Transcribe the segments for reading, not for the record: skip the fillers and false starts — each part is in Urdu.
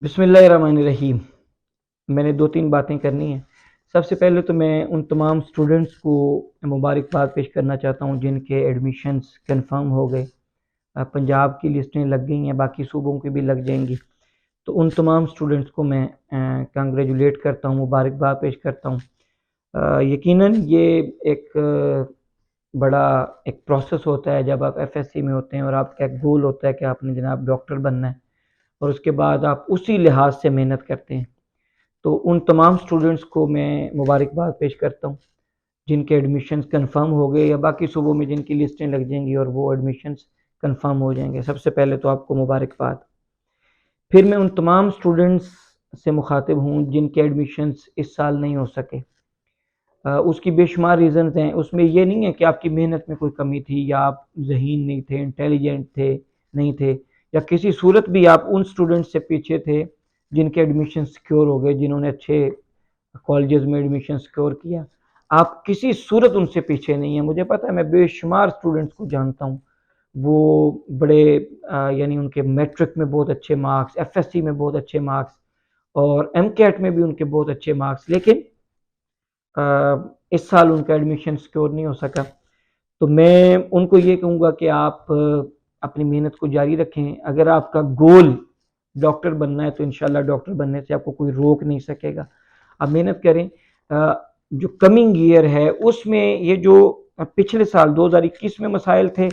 بسم اللہ الرحمن الرحیم۔ میں نے 2-3 باتیں کرنی ہیں۔ سب سے پہلے تو میں ان تمام سٹوڈنٹس کو مبارکباد پیش کرنا چاہتا ہوں جن کے ایڈمیشنز کنفرم ہو گئے۔ پنجاب کی لسٹیں لگ گئی ہیں، باقی صوبوں کی بھی لگ جائیں گی، تو ان تمام سٹوڈنٹس کو میں کنگریجولیٹ کرتا ہوں، مبارکباد پیش کرتا ہوں۔ یقیناً یہ ایک بڑا ایک پروسیس ہوتا ہے جب آپ ایف ایس سی میں ہوتے ہیں اور آپ کا ایک گول ہوتا ہے کہ آپ نے جناب ڈاکٹر بننا ہے، اور اس کے بعد آپ اسی لحاظ سے محنت کرتے ہیں۔ تو ان تمام سٹوڈنٹس کو میں مبارکباد پیش کرتا ہوں جن کے ایڈمیشنز کنفرم ہو گئے یا باقی صوبوں میں جن کی لسٹیں لگ جائیں گی اور وہ ایڈمیشنز کنفرم ہو جائیں گے۔ سب سے پہلے تو آپ کو مبارکباد۔ پھر میں ان تمام سٹوڈنٹس سے مخاطب ہوں جن کے ایڈمیشنز اس سال نہیں ہو سکے۔ اس کی بے شمار ریزنز ہیں، اس میں یہ نہیں ہے کہ آپ کی محنت میں کوئی کمی تھی یا آپ ذہین نہیں تھے، انٹیلیجنٹ تھے نہیں تھے، یا کسی صورت بھی آپ ان سٹوڈنٹ سے پیچھے تھے جن کے ایڈمیشن سیکیور ہو گئے، جنہوں نے اچھے کالجز میں ایڈمیشن سیکیور کیا۔ آپ کسی صورت ان سے پیچھے نہیں ہیں۔ مجھے پتہ ہے، میں بے شمار سٹوڈنٹس کو جانتا ہوں، وہ بڑے یعنی ان کے میٹرک میں بہت اچھے مارکس، ایف ایس سی میں بہت اچھے مارکس، اور ایم کیٹ میں بھی ان کے بہت اچھے مارکس، لیکن اس سال ان کا ایڈمیشن سیکیور نہیں ہو سکا۔ تو میں ان کو یہ کہوں گا کہ آپ اپنی محنت کو جاری رکھیں۔ اگر آپ کا گول ڈاکٹر بننا ہے تو انشاءاللہ ڈاکٹر بننے سے آپ کو کوئی روک نہیں سکے گا۔ آپ محنت کریں۔ جو کمنگ ایئر ہے اس میں یہ جو پچھلے سال 2021 میں مسائل تھے،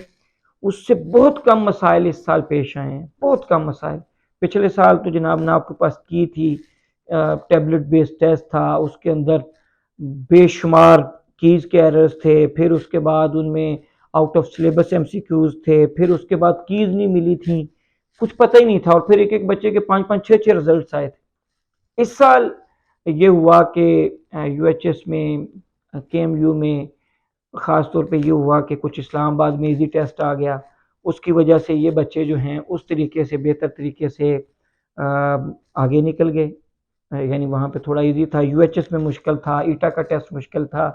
اس سے بہت کم مسائل اس سال پیش آئے ہیں، بہت کم مسائل۔ پچھلے سال تو جناب نے آپ کے پاس کی تھی، ٹیبلٹ بیس ٹیسٹ تھا، اس کے اندر بے شمار کیز کے ایررز تھے، پھر اس کے بعد ان میں out of syllabus M C Qs تھے، پھر اس کے بعد کیز نہیں ملی تھیں، کچھ پتہ ہی نہیں تھا، اور پھر ایک ایک بچے کے 5-5 6-6 رزلٹس آئے تھے۔ اس سال یہ ہوا کہ یو ایچ ایس میں، کے ایم یو میں خاص طور پہ یہ ہوا کہ کچھ اسلام آباد میں ایزی ٹیسٹ آ گیا، اس کی وجہ سے یہ بچے جو ہیں اس طریقے سے بہتر طریقے سے آگے نکل گئے۔ یعنی وہاں پہ تھوڑا ایزی تھا، یو ایچ ایس میں مشکل تھا، ایٹا کا ٹیسٹ مشکل تھا،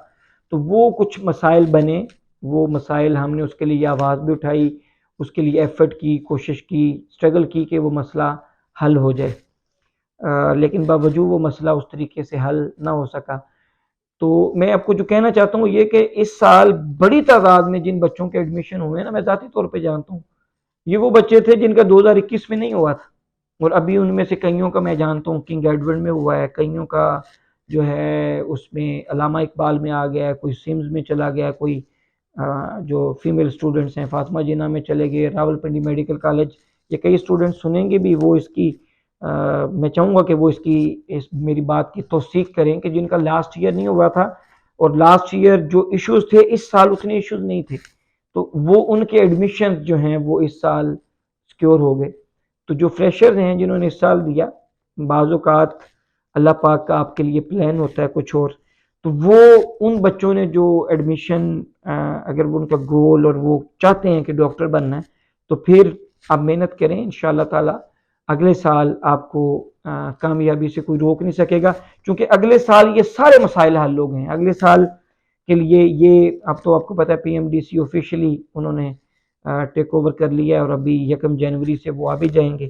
تو وہ کچھ مسائل بنے، وہ مسائل ہم نے اس کے لیے آواز بھی اٹھائی، اس کے لیے ایفرٹ کی، کوشش کی، سٹرگل کی کہ وہ مسئلہ حل ہو جائے، لیکن باوجود وہ مسئلہ اس طریقے سے حل نہ ہو سکا۔ تو میں آپ کو جو کہنا چاہتا ہوں یہ کہ اس سال بڑی تعداد میں جن بچوں کے ایڈمیشن ہوئے نا، میں ذاتی طور پہ جانتا ہوں، یہ وہ بچے تھے جن کا 2021 میں نہیں ہوا تھا، اور ابھی ان میں سے کئیوں کا میں جانتا ہوں کنگ ایڈورڈ میں ہوا ہے، کئیوں کا جو ہے اس میں علامہ اقبال میں آ گیا ہے، کوئی سمز میں چلا گیا، کوئی جو فیمیل سٹوڈنٹس ہیں فاطمہ جناح میں چلے گئے، راولپنڈی میڈیکل کالج، یہ کئی سٹوڈنٹس سنیں گے بھی، وہ اس کی میں چاہوں گا کہ وہ اس میری بات کی توثیق کریں کہ جن کا لاسٹ ایئر نہیں ہوا تھا، اور لاسٹ ایئر جو ایشوز تھے اس سال اتنے ایشوز نہیں تھے، تو وہ ان کے ایڈمیشن جو ہیں وہ اس سال سیکیور ہو گئے۔ تو جو فریشرز ہیں جنہوں نے اس سال دیا، بعض اوقات اللہ پاک کا آپ کے لیے پلان ہوتا ہے کچھ اور، تو وہ ان بچوں نے جو ایڈمیشن اگر وہ ان کا گول اور وہ چاہتے ہیں کہ ڈاکٹر بننا ہے، تو پھر آپ محنت کریں، انشاءاللہ تعالی اگلے سال آپ کو کامیابی سے کوئی روک نہیں سکے گا، کیونکہ اگلے سال یہ سارے مسائل حل ہو گئے ہیں۔ اگلے سال کے لیے یہ اب تو آپ کو پتہ ہے P M D C officially انہوں نے ٹیک اوور کر لیا ہے، اور ابھی 1 جنوری سے وہ آ بھی جائیں گے،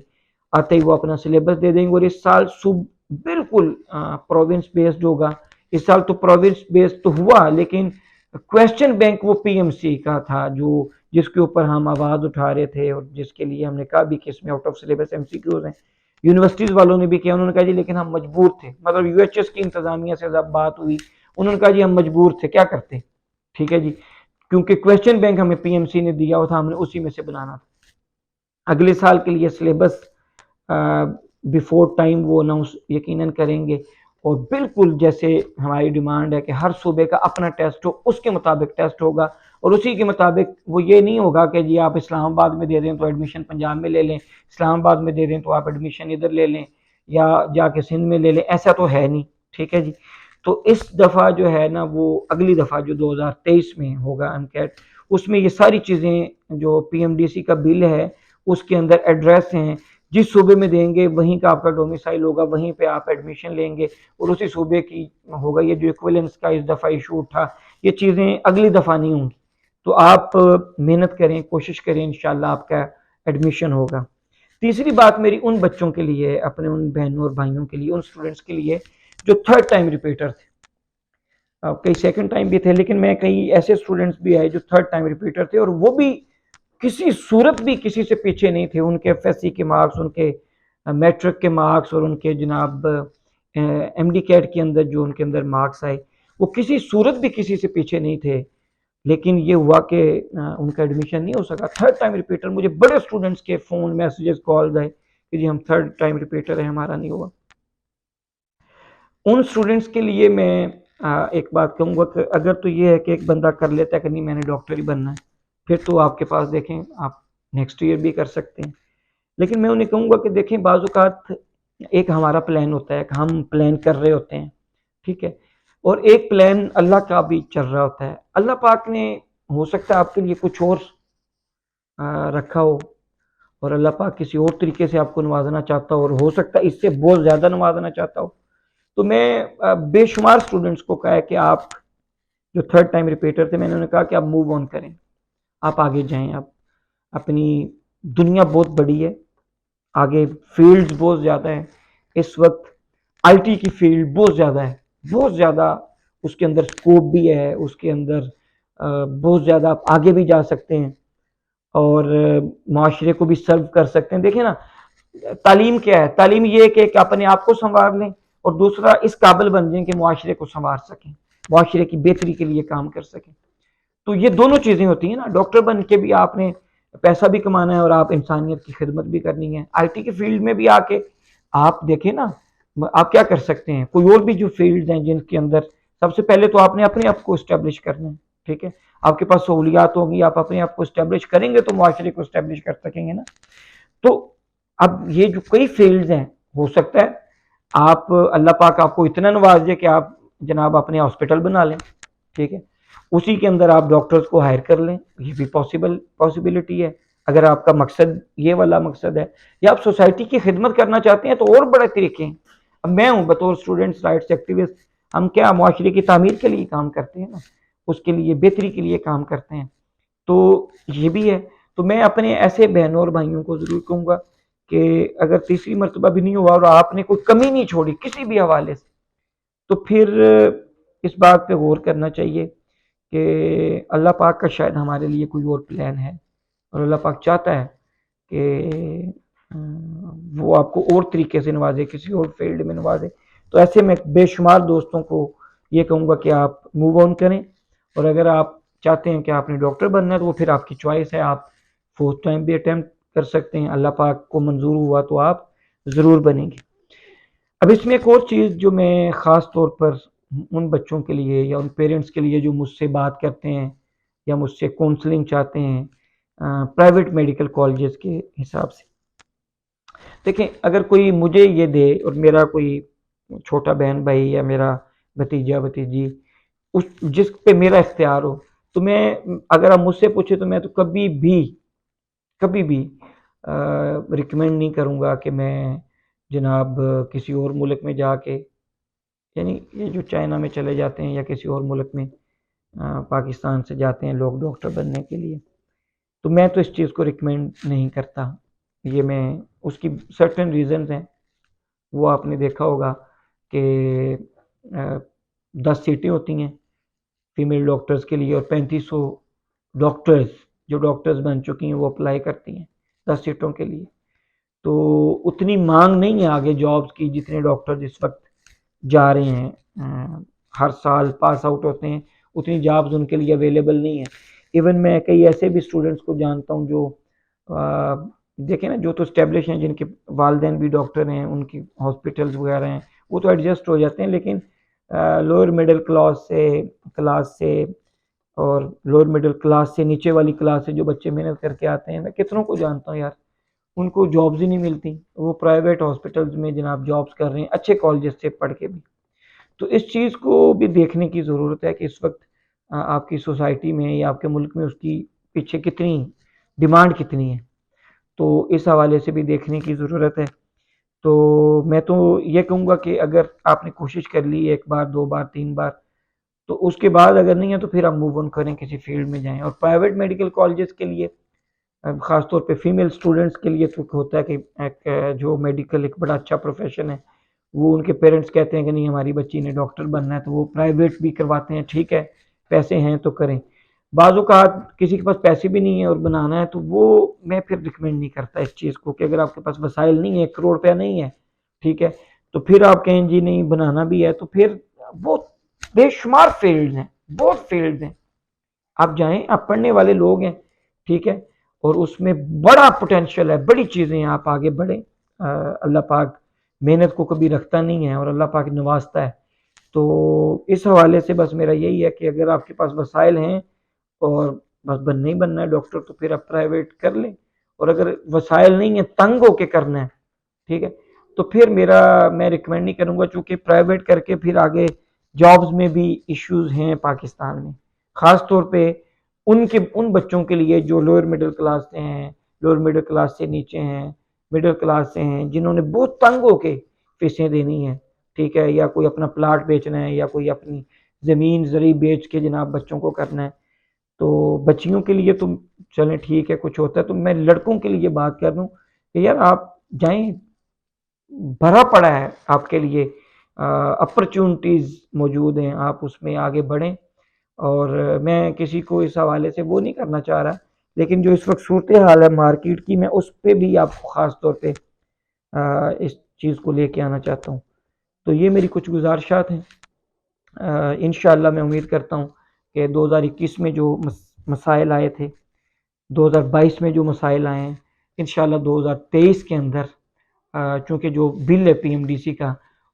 آتے ہی وہ اپنا سلیبس دے دیں گے، اور اس سال بالکل پروونس بیسڈ ہوگا۔ اس سال تو پروونس بیسڈ تو ہوا، لیکن کویسچن بینک وہ پی ایم سی کا تھا، جس کے اوپر ہم آواز اٹھا رہے تھے، اور جس کے لیے ہم نے کہا بھی کہ اس میں out of syllabus M C Qs ہیں۔ یونیورسٹیز والوں نے بھی کیا، انہوں نے کہا جی لیکن ہم مجبور تھے، مطلب یو ایچ ایس کی انتظامیہ سے جب بات ہوئی، انہوں نے کہا جی ہم مجبور تھے، کیا کرتے، ٹھیک ہے جی، کیونکہ کویسچن بینک ہمیں پی ایم سی نے دیا ہوا تھا، ہم نے اسی میں سے بنانا تھا۔ اگلے سال کے لیے سلیبس بیفور ٹائم وہ اناؤنس یقیناً کریں گے، اور بالکل جیسے ہماری ڈیمانڈ ہے کہ ہر صوبے کا اپنا ٹیسٹ ہو، اس کے مطابق ٹیسٹ ہوگا، اور اسی کے مطابق وہ یہ نہیں ہوگا کہ جی آپ اسلام آباد میں دے دیں تو ایڈمیشن پنجاب میں لے لیں، اسلام آباد میں دے دیں تو آپ ایڈمیشن ادھر لے لیں، یا جا کے سندھ میں لے لیں، ایسا تو ہے نہیں، ٹھیک ہے جی۔ تو اس دفعہ جو ہے نا، وہ اگلی دفعہ جو 2023 میں ہوگا ایم کیٹ، اس میں یہ ساری چیزیں جو پی ایم ڈی سی کا بل ہے اس کے اندر ایڈریس ہیں، جس صوبے میں دیں گے وہیں کا آپ کا ڈومیسائل ہوگا، وہیں پہ آپ ایڈمیشن لیں گے، اور اسی صوبے کی ہوگا۔ یہ جو ایکویلنس کا اس دفعہ ایشو اٹھا، یہ چیزیں اگلی دفعہ نہیں ہوں گی، تو آپ محنت کریں، کوشش کریں، انشاءاللہ آپ کا ایڈمیشن ہوگا۔ تیسری بات میری ان بچوں کے لیے، اپنے ان بہنوں اور بھائیوں کے لیے، ان اسٹوڈنٹس کے لیے جو تھرڈ ٹائم ریپیٹر تھے. کئی سیکنڈ ٹائم بھی تھے، لیکن میں کئی ایسے اسٹوڈنٹس بھی آئے جو تھرڈ ٹائم ریپیٹر تھے، اور وہ بھی کسی صورت بھی کسی سے پیچھے نہیں تھے. ان کے ایف ایس سی کے مارکس، ان کے میٹرک کے مارکس، اور ان کے جناب ایم ڈی کیٹ کے اندر جو ان کے اندر مارکس آئے، وہ کسی صورت بھی کسی سے پیچھے نہیں تھے. لیکن یہ ہوا کہ ان کا ایڈمیشن نہیں ہو سکا. تھرڈ ٹائم ریپیٹر، مجھے بڑے اسٹوڈنٹس کے فون میسیجز کالز آئے کہ جی ہم تھرڈ ٹائم ریپیٹر ہیں، ہمارا نہیں ہوا. ان اسٹوڈنٹس کے لیے میں ایک بات کہوں گا کہ اگر تو یہ ہے کہ ایک بندہ کر لیتا ہے کہ نہیں میں نے ڈاکٹر ہی بننا ہے، پھر تو آپ کے پاس دیکھیں آپ نیکسٹ ایئر بھی کر سکتے ہیں. لیکن میں انہیں کہوں گا کہ دیکھیں بعض اوقات ایک ہمارا پلان ہوتا ہے کہ ہم پلان کر رہے ہوتے ہیں، ٹھیک ہے، اور ایک پلان اللہ کا بھی چل رہا ہوتا ہے. اللہ پاک نے ہو سکتا ہے آپ کے لیے کچھ اور رکھا ہو، اور اللہ پاک کسی اور طریقے سے آپ کو نوازنا چاہتا ہو، اور ہو سکتا ہے اس سے بہت زیادہ نوازنا چاہتا ہو. تو میں بے شمار اسٹوڈنٹس کو کہا ہے کہ آپ جو تھرڈ ٹائم ریپیٹر تھے، میں نے انہیں کہا کہ آپ موو آن کریں، آپ آگے جائیں. آپ اپنی دنیا بہت بڑی ہے، آگے فیلڈز بہت زیادہ ہیں. اس وقت آئی ٹی کی فیلڈ بہت زیادہ ہے، بہت زیادہ اس کے اندر سکوپ بھی ہے، اس کے اندر بہت زیادہ آپ آگے بھی جا سکتے ہیں اور معاشرے کو بھی سرو کر سکتے ہیں. دیکھیں نا، تعلیم کیا ہے؟ تعلیم یہ ہے کہ اپنے آپ کو سنوار لیں، اور دوسرا اس قابل بن جائیں کہ معاشرے کو سنوار سکیں، معاشرے کی بہتری کے لیے کام کر سکیں. تو یہ دونوں چیزیں ہوتی ہیں نا. ڈاکٹر بن کے بھی آپ نے پیسہ بھی کمانا ہے اور آپ انسانیت کی خدمت بھی کرنی ہے. آئی ٹی کی فیلڈ میں بھی آ کے آپ دیکھیں نا، آپ کیا کر سکتے ہیں. کوئی اور بھی جو فیلڈز ہیں جن کے اندر سب سے پہلے تو آپ نے اپنے آپ کو اسٹیبلش کرنا ہے، ٹھیک ہے. آپ کے پاس سہولیات ہوگی، آپ اپنے آپ کو اسٹیبلش کریں گے تو معاشرے کو اسٹیبلش کر سکیں گے نا. تو اب یہ جو کئی فیلڈز ہیں، ہو سکتا ہے آپ اللہ پاک آپ کو اتنا نواز دے کہ آپ جناب اپنے ہاسپٹل بنا لیں، ٹھیک ہے، اسی کے اندر آپ ڈاکٹرز کو ہائر کر لیں. یہ بھی پاسبلٹی ہے اگر آپ کا مقصد یہ والا مقصد ہے، یا آپ سوسائٹی کی خدمت کرنا چاہتے ہیں تو اور بڑے طریقے ہیں. اب میں ہوں بطور اسٹوڈنٹس رائٹس ایکٹیوسٹ، ہم کیا معاشرے کی تعمیر کے لیے کام کرتے ہیں نا، اس کے لیے بہتری کے لیے کام کرتے ہیں. تو یہ بھی ہے. تو میں اپنے ایسے بہنوں اور بھائیوں کو ضرور کہوں گا کہ اگر تیسری مرتبہ بھی نہیں ہوا اور آپ نے کوئی کمی نہیں چھوڑی کسی بھی حوالے سے، تو پھر اس بات پہ غور کرنا چاہیے کہ اللہ پاک کا شاید ہمارے لیے کوئی اور پلان ہے، اور اللہ پاک چاہتا ہے کہ وہ آپ کو اور طریقے سے نوازے، کسی اور فیلڈ میں نوازے. تو ایسے میں بے شمار دوستوں کو یہ کہوں گا کہ آپ موو آن کریں، اور اگر آپ چاہتے ہیں کہ آپ نے ڈاکٹر بننا ہے تو وہ پھر آپ کی چوائس ہے. آپ فورتھ ٹائم بھی اٹیمپٹ کر سکتے ہیں، اللہ پاک کو منظور ہوا تو آپ ضرور بنیں گے. اب اس میں ایک اور چیز جو میں خاص طور پر ان بچوں کے لیے یا ان پیرنٹس کے لیے جو مجھ سے بات کرتے ہیں یا مجھ سے کونسلنگ چاہتے ہیں پرائیویٹ میڈیکل کالجز کے حساب سے، دیکھیں اگر کوئی مجھے یہ دے اور میرا کوئی چھوٹا بہن بھائی یا میرا بھتیجا بھتیجی جس پہ میرا اختیار ہو، تو میں اگر آپ مجھ سے پوچھے تو میں تو کبھی بھی ریکمینڈ نہیں کروں گا کہ میں جناب کسی اور ملک میں جا کے، یعنی یہ جو چائنا میں چلے جاتے ہیں یا کسی اور ملک میں پاکستان سے جاتے ہیں لوگ ڈاکٹر بننے کے لیے، تو میں تو اس چیز کو ریکمینڈ نہیں کرتا. یہ میں اس کی سرٹن ریزنز ہیں، وہ آپ نے دیکھا ہوگا کہ 10 سیٹیں ہوتی ہیں فیمیل ڈاکٹرز کے لیے، اور 3500 ڈاکٹرز جو ڈاکٹرز بن چکی ہیں وہ اپلائی کرتی ہیں 10 سیٹوں کے لیے. تو اتنی مانگ نہیں ہے آگے جابز کی جتنے ڈاکٹر اس وقت جا رہے ہیں، ہر سال پاس آؤٹ ہوتے ہیں، اتنی جابز ان کے لیے اویلیبل نہیں ہے. ایون میں کئی ایسے بھی اسٹوڈنٹس کو جانتا ہوں جو دیکھیں نا، جو تو اسٹیبلش ہیں، جن کے والدین بھی ڈاکٹر ہیں، ان کی ہاسپٹلز وغیرہ ہیں، وہ تو ایڈجسٹ ہو جاتے ہیں. لیکن لوور مڈل کلاس سے اور لوور مڈل کلاس سے نیچے والی کلاس سے جو بچے محنت کر کے آتے ہیں، میں کتنوں کو جانتا ہوں یار، ان کو جابز ہی نہیں ملتی، وہ پرائیویٹ ہاسپٹلز میں جناب جابز کر رہے ہیں اچھے کالجز سے پڑھ کے بھی. تو اس چیز کو بھی دیکھنے کی ضرورت ہے کہ اس وقت آپ کی سوسائٹی میں یا آپ کے ملک میں اس کی پیچھے کتنی ڈیمانڈ کتنی ہے، تو اس حوالے سے بھی دیکھنے کی ضرورت ہے. تو میں تو یہ کہوں گا کہ اگر آپ نے کوشش کر لی 1 بار 2 بار 3 بار، تو اس کے بعد اگر نہیں ہے تو پھر آپ موو آن کریں، کسی فیلڈ میں جائیں. اور پرائیویٹ میڈیکل کالجز کے لیے خاص طور پہ فیمیل اسٹوڈنٹس کے لیے تو ہوتا ہے کہ ایک جو میڈیکل ایک بڑا اچھا پروفیشن ہے، وہ ان کے پیرنٹس کہتے ہیں کہ نہیں ہماری بچی نے ڈاکٹر بننا ہے، تو وہ پرائیویٹ بھی کرواتے ہیں، ٹھیک ہے پیسے ہیں تو کریں۔ بعض اوقات کسی کے پاس پیسے بھی نہیں ہے اور بنانا ہے، تو وہ میں پھر ریکمینڈ نہیں کرتا اس چیز کو، کہ اگر آپ کے پاس وسائل نہیں ہے، 1 کروڑ روپیہ نہیں ہے، ٹھیک ہے، تو پھر آپ کہیں جی نہیں بنانا بھی ہے، تو پھر وہ بے شمار فیلڈز ہیں، بہت فیلڈز ہیں، آپ جائیں، آپ پڑھنے والے لوگ ہیں، ٹھیک ہے، اور اس میں بڑا پوٹینشیل ہے، بڑی چیزیں ہیں، آپ آگے بڑھیں۔ اللہ پاک محنت کو کبھی رکھتا نہیں ہے اور اللہ پاک نوازتا ہے۔ تو اس حوالے سے بس میرا یہی ہے کہ اگر آپ کے پاس وسائل ہیں اور بس نہیں بننا ہے ڈاکٹر، تو پھر آپ پرائیویٹ کر لیں، اور اگر وسائل نہیں ہیں، تنگ ہو کے کرنا ہے، ٹھیک ہے، تو پھر میں ریکمینڈ نہیں کروں گا، چونکہ پرائیویٹ کر کے پھر آگے جابز میں بھی ایشوز ہیں پاکستان میں، خاص طور پہ ان بچوں کے لیے جو لوئر مڈل کلاس سے ہیں، لوئر مڈل کلاس سے نیچے ہیں، مڈل کلاس سے ہیں، جنہوں نے بہت تنگ ہو کے فیسیں دینی ہیں، ٹھیک ہے، یا کوئی اپنا پلاٹ بیچنا ہے، یا کوئی اپنی زمین زرعی بیچ کے جناب بچوں کو کرنا ہے، تو بچیوں کے لیے تو چلیں ٹھیک ہے کچھ ہوتا ہے، تو میں لڑکوں کے لیے بات کر رہا ہوں کہ یار آپ جائیں، بھرا پڑا ہے آپ کے لیے، اپرچونٹیز موجود ہیں، آپ اس میں آگے بڑھیں۔ اور میں کسی کو اس حوالے سے وہ نہیں کرنا چاہ رہا، لیکن جو اس وقت صورتحال ہے مارکیٹ کی، میں اس پہ بھی آپ کو خاص طور پہ اس چیز کو لے کے آنا چاہتا ہوں۔ تو یہ میری کچھ گزارشات ہیں، انشاءاللہ میں امید کرتا ہوں کہ 2021 میں جو مسائل آئے تھے، 2022 میں جو مسائل آئے ہیں، انشاءاللہ 2023 کے اندر چونکہ جو بل ہے پی ایم ڈی سی کا،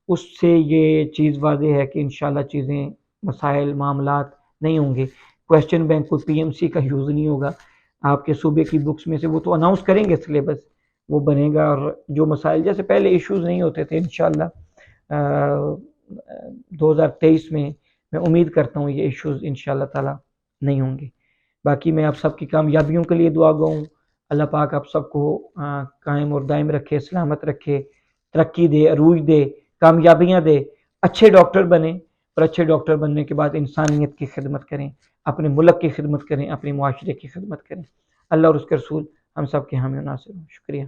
اس سے یہ چیز واضح ہے کہ انشاءاللہ چیزیں مسائل معاملات نہیں ہوں گے، کویسچن بینک کوئی پی ایم سی کا یوز نہیں ہوگا، آپ کے صوبے کی بکس میں سے وہ تو اناؤنس کریں گے سلیبس، وہ بنے گا، اور جو مسائل جیسے پہلے ایشوز نہیں ہوتے تھے، انشاءاللہ 2023 میں امید کرتا ہوں یہ ایشوز انشاءاللہ تعالی نہیں ہوں گے۔ باقی میں آپ سب کی کامیابیوں کے لیے دعا گو ہوں، اللہ پاک آپ سب کو قائم اور دائم رکھے، سلامت رکھے، ترقی دے، عروج دے، کامیابیاں دے، اچھے ڈاکٹر بنیں، اور اچھے ڈاکٹر بننے کے بعد انسانیت کی خدمت کریں، اپنے ملک کی خدمت کریں، اپنے معاشرے کی خدمت کریں۔ اللہ اور اس کے رسول ہم سب کے حامی و ناصر ہوں۔ شکریہ۔